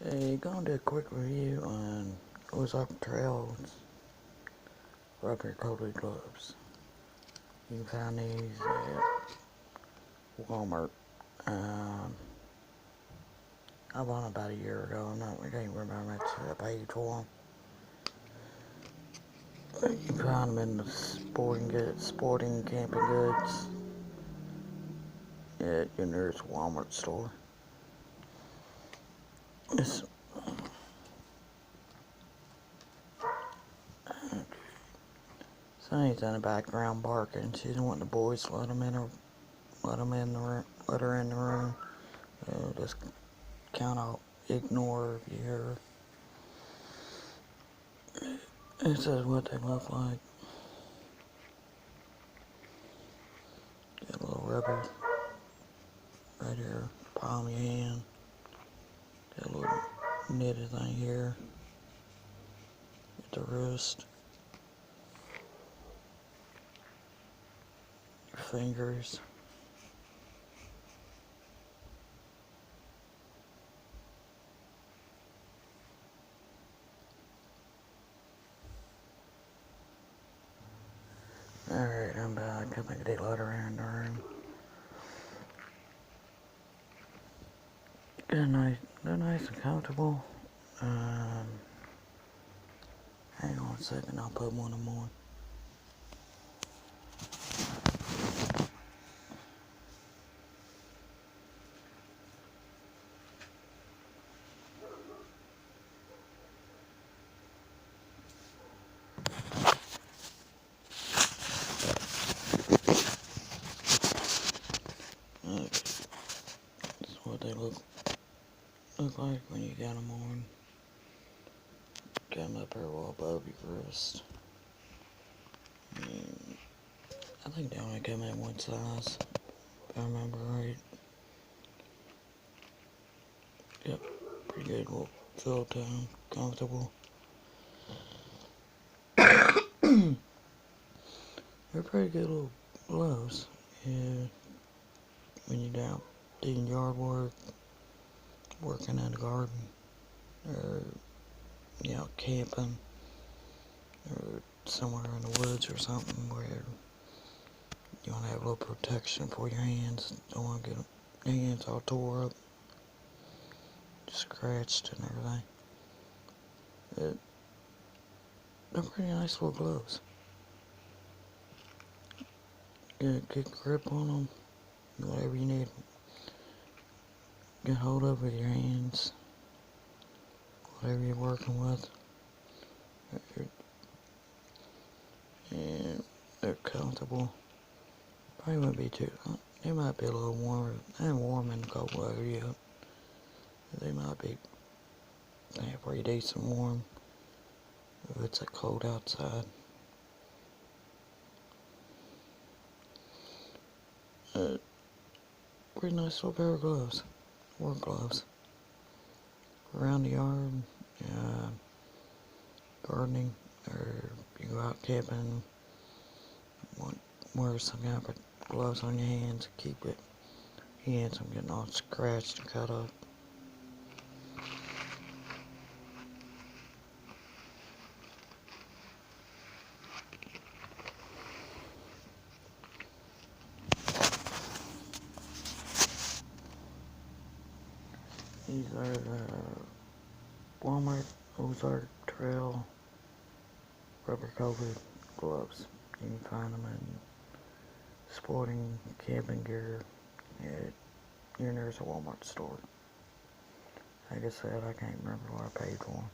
Hey, gonna do a quick review on Ozark Trails rubber coated gloves. You can find these at Walmart. I bought them about a year ago. I can't remember how much I paid for them. You can find them in the sporting camping goods at your nearest Walmart store. It's Sonny's in the background barking. She didn't want the boys to let her in the room. Just kind of ignore if you hear her. This is what they look like. Got a little rubber right here, palm of your hand. Got a little knitted thing here at the wrist. Your fingers. Alright, I'm back. I think they let her in the room. They're nice and comfortable. Hang on a second, I'll put one of them on. Okay. This is what they look like when you got them on. Got them up here well above your wrist. And I think they only come in one size, if I remember right. Yep, pretty good little fill tone, comfortable. They're pretty good little gloves. Yeah, when you're down doing yard work, working in the garden, or camping, or somewhere in the woods or something where you want to have a little protection for your hands. Don't want to get your hands all tore up, scratched and everything. They're pretty nice little gloves. Get a good grip on them, whatever you need. Get hold of with your hands, whatever you're working with. And they're comfortable. Probably wouldn't be too. They might be a little warmer. They ain't warm in the cold weather yet. They might be pretty decent warm if it's cold outside. Pretty nice little pair of gloves. Work gloves. Around the yard, gardening, or you go out camping, wear some kind of gloves on your hands to keep your hands from getting all scratched and cut up. These are Walmart Ozark Trail rubber coated gloves. You can find them in sporting camping gear at your nearest Walmart store. Like I said, I can't remember what I paid for them.